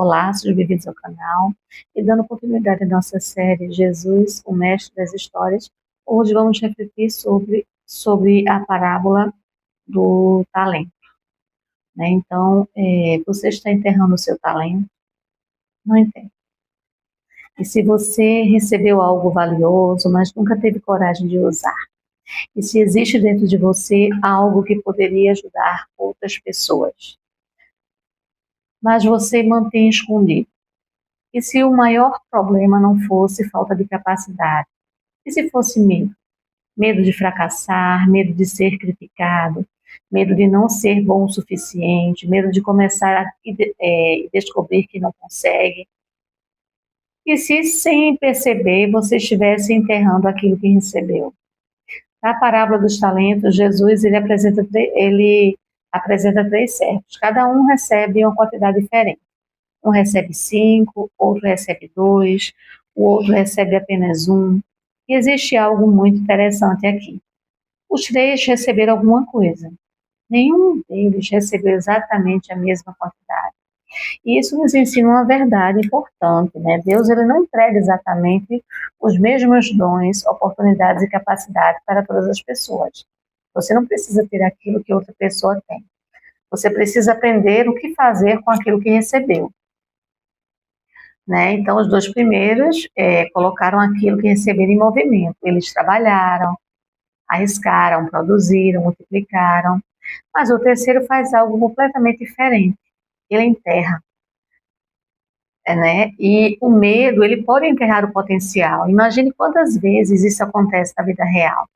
Olá, sejam bem-vindos ao canal. E dando continuidade à nossa série Jesus, o Mestre das Histórias, hoje vamos refletir sobre a parábola do talento. Né? Então, você está enterrando o seu talento? Não entendo. E se você recebeu algo valioso, mas nunca teve coragem de usar? E se existe dentro de você algo que poderia ajudar outras pessoas, mas você mantém escondido? E se o maior problema não fosse falta de capacidade? E se fosse medo? Medo de fracassar, medo de ser criticado, medo de não ser bom o suficiente, medo de começar a descobrir que não consegue? E se, sem perceber, você estivesse enterrando aquilo que recebeu? Na parábola dos talentos, Jesus ele apresenta três servos. Cada um recebe uma quantidade diferente. Um recebe 5, outro recebe 2, o outro recebe apenas 1. E existe algo muito interessante aqui. Os três receberam alguma coisa. Nenhum deles recebeu exatamente a mesma quantidade. E isso nos ensina uma verdade importante, né? Deus ele não entrega exatamente os mesmos dons, oportunidades e capacidades para todas as pessoas. Você não precisa ter aquilo que outra pessoa tem. Você precisa aprender o que fazer com aquilo que recebeu. Né? Então, os dois primeiros colocaram aquilo que receberam em movimento. Eles trabalharam, arriscaram, produziram, multiplicaram. Mas o terceiro faz algo completamente diferente. Ele enterra. Né? E o medo, ele pode enterrar o potencial. Imagine quantas vezes isso acontece na vida real.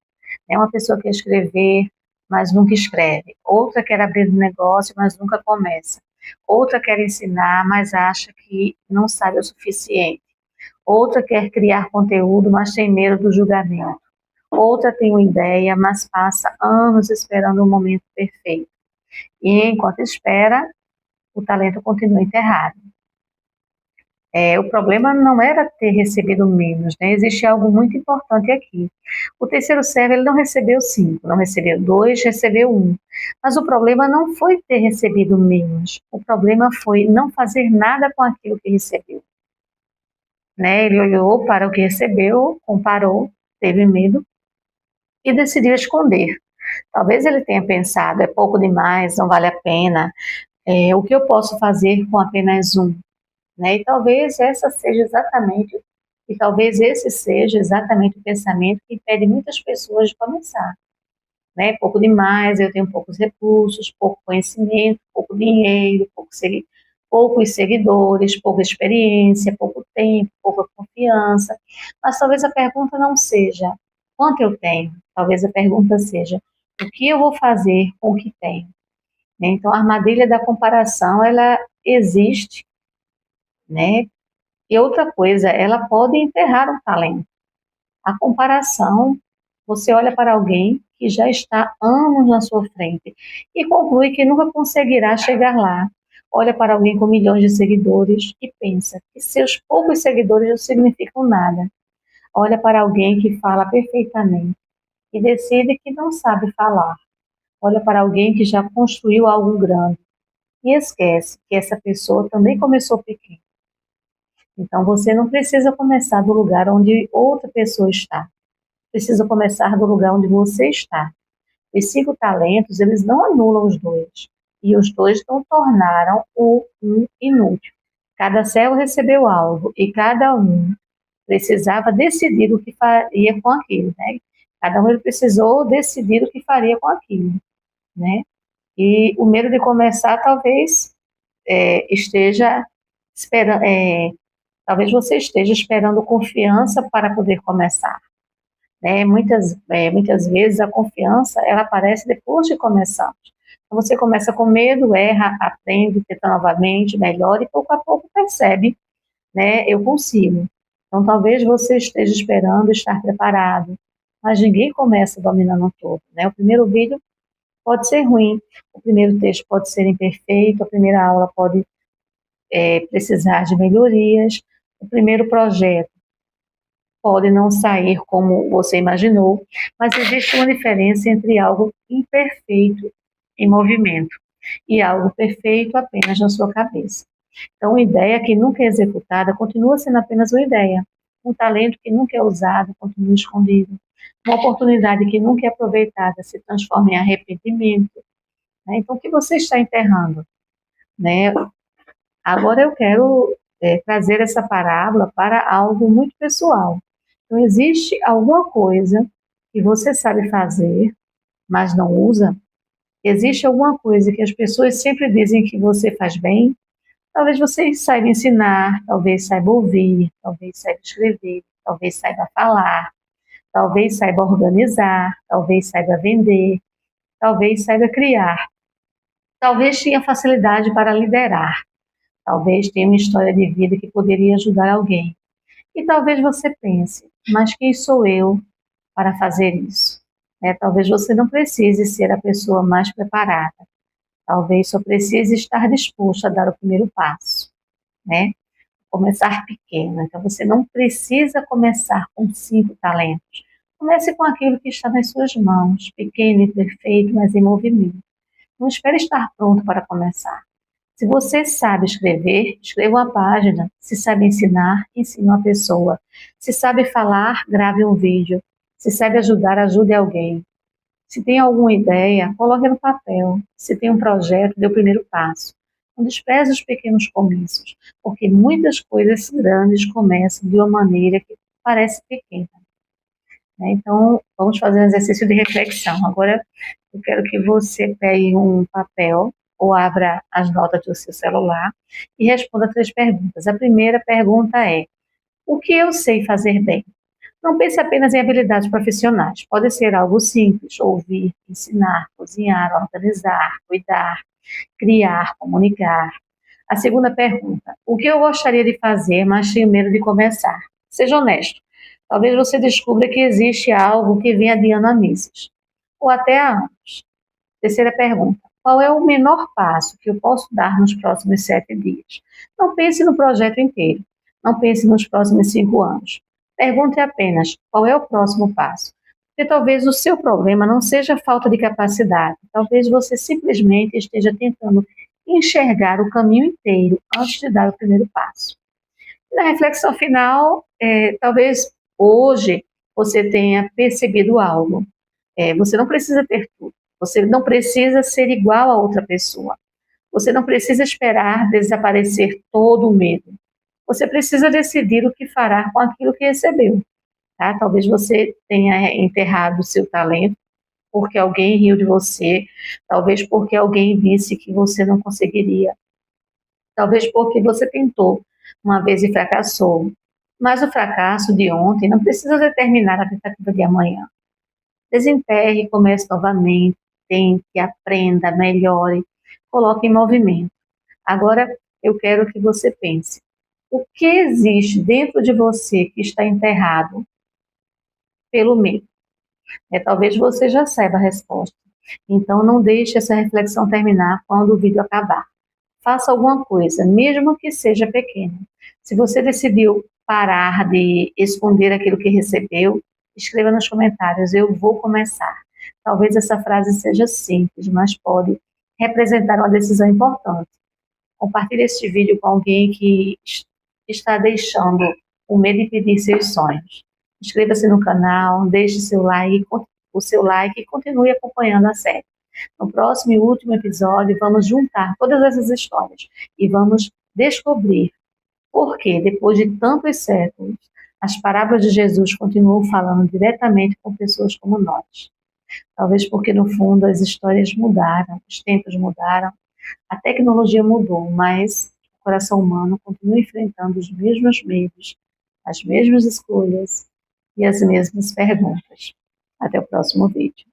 Uma pessoa quer escrever, mas nunca escreve. Outra quer abrir um negócio, mas nunca começa. Outra quer ensinar, mas acha que não sabe o suficiente. Outra quer criar conteúdo, mas tem medo do julgamento. Outra tem uma ideia, mas passa anos esperando o momento perfeito. E enquanto espera, o talento continua enterrado. O problema não era ter recebido menos, né? Existe algo muito importante aqui. O terceiro servo ele não recebeu 5, não recebeu 2, recebeu 1. Mas o problema não foi ter recebido menos. O problema foi não fazer nada com aquilo que recebeu. Né? Ele olhou para o que recebeu, comparou, teve medo e decidiu esconder. Talvez ele tenha pensado, é pouco demais, não vale a pena. O que eu posso fazer com apenas 1? Né? Talvez esse seja exatamente o pensamento que impede muitas pessoas de começar. Né? Pouco demais, eu tenho poucos recursos, pouco conhecimento, pouco dinheiro, poucos seguidores, pouca experiência, pouco tempo, pouca confiança. Mas talvez a pergunta não seja quanto eu tenho, talvez a pergunta seja o que eu vou fazer com o que tenho. Né? Então, a armadilha da comparação, ela existe, né? E outra coisa, ela pode enterrar um talento. A comparação, você olha para alguém que já está anos na sua frente e conclui que nunca conseguirá chegar lá. Olha para alguém com milhões de seguidores e pensa que seus poucos seguidores não significam nada. Olha para alguém que fala perfeitamente e decide que não sabe falar. Olha para alguém que já construiu algo grande e esquece que essa pessoa também começou pequeno. Então, você não precisa começar do lugar onde outra pessoa está. Precisa começar do lugar onde você está. Os 5 talentos, eles não anulam os 2. E os 2 não tornaram o 1 inútil. Cada servo recebeu algo e cada um precisava decidir o que faria com aquilo, né? Cada um ele precisou decidir o que faria com aquilo, né? E o medo de começar talvez esteja esperando... talvez você esteja esperando confiança para poder começar. Né? Muitas vezes a confiança ela aparece depois de começar. Então, você começa com medo, erra, aprende, tenta novamente, melhora e pouco a pouco percebe, né? Eu consigo. Então talvez você esteja esperando estar preparado, mas ninguém começa dominando todo. Né? O primeiro vídeo pode ser ruim, o primeiro texto pode ser imperfeito, a primeira aula pode precisar de melhorias, o primeiro projeto pode não sair como você imaginou, mas existe uma diferença entre algo imperfeito em movimento e algo perfeito apenas na sua cabeça. Então, uma ideia que nunca é executada continua sendo apenas uma ideia. Um talento que nunca é usado continua escondido. Uma oportunidade que nunca é aproveitada se transforma em arrependimento. Né? Então, o que você está enterrando? Né? Agora eu quero trazer essa parábola para algo muito pessoal. Então, existe alguma coisa que você sabe fazer, mas não usa? Existe alguma coisa que as pessoas sempre dizem que você faz bem? Talvez você saiba ensinar, talvez saiba ouvir, talvez saiba escrever, talvez saiba falar, talvez saiba organizar, talvez saiba vender, talvez saiba criar, talvez tenha facilidade para liderar, talvez tenha uma história de vida que poderia ajudar alguém. E talvez você pense, mas quem sou eu para fazer isso? Talvez você não precise ser a pessoa mais preparada, talvez só precise estar disposto a dar o primeiro passo, né? Começar pequeno. Então, você não precisa começar com 5 talentos. Comece com aquilo que está nas suas mãos, pequeno, imperfeito, mas em movimento. Não espere estar pronto para começar. Se você sabe escrever, escreva uma página. Se sabe ensinar, ensine uma pessoa. Se sabe falar, grave um vídeo. Se sabe ajudar, ajude alguém. Se tem alguma ideia, coloque no papel. Se tem um projeto, dê o primeiro passo. Não despreze os pequenos começos, porque muitas coisas grandes começam de uma maneira que parece pequena. Né? Então, vamos fazer um exercício de reflexão. Agora, eu quero que você pegue um papel ou abra as notas do seu celular e responda 3 perguntas. A primeira pergunta é: o que eu sei fazer bem? Não pense apenas em habilidades profissionais. Pode ser algo simples: ouvir, ensinar, cozinhar, organizar, cuidar, criar, comunicar. A segunda pergunta: o que eu gostaria de fazer, mas tenho medo de começar? Seja honesto. Talvez você descubra que existe algo que vem adiando há meses, ou até há anos. Terceira pergunta: qual é o menor passo que eu posso dar nos próximos 7 dias? Não pense no projeto inteiro. Não pense nos próximos 5 anos. Pergunte apenas qual é o próximo passo. Porque talvez o seu problema não seja falta de capacidade. Talvez você simplesmente esteja tentando enxergar o caminho inteiro antes de dar o primeiro passo. E na reflexão final, talvez hoje você tenha percebido algo. Você não precisa ter tudo. Você não precisa ser igual a outra pessoa. Você não precisa esperar desaparecer todo o medo. Você precisa decidir o que fará com aquilo que recebeu. Tá? Talvez você tenha enterrado o seu talento porque alguém riu de você, talvez porque alguém disse que você não conseguiria, talvez porque você tentou uma vez e fracassou. Mas o fracasso de ontem não precisa determinar a tentativa de amanhã. Desenterre e comece novamente, tente, aprenda, melhore, coloque em movimento. Agora eu quero que você pense: o que existe dentro de você que está enterrado pelo medo? Talvez você já saiba a resposta. Então não deixe essa reflexão terminar quando o vídeo acabar. Faça alguma coisa, mesmo que seja pequena. Se você decidiu parar de esconder aquilo que recebeu, escreva nos comentários: eu vou começar. Talvez essa frase seja simples, mas pode representar uma decisão importante. Compartilhe este vídeo com alguém que está deixando o medo impedir seus sonhos. Inscreva-se no canal, deixe o seu like e continue acompanhando a série. No próximo e último episódio, vamos juntar todas essas histórias e vamos descobrir por que, depois de tantos séculos, as parábolas de Jesus continuam falando diretamente com pessoas como nós. Talvez porque, no fundo, as histórias mudaram, os tempos mudaram, a tecnologia mudou, mas o coração humano continua enfrentando os mesmos medos, as mesmas escolhas e as mesmas perguntas. Até o próximo vídeo.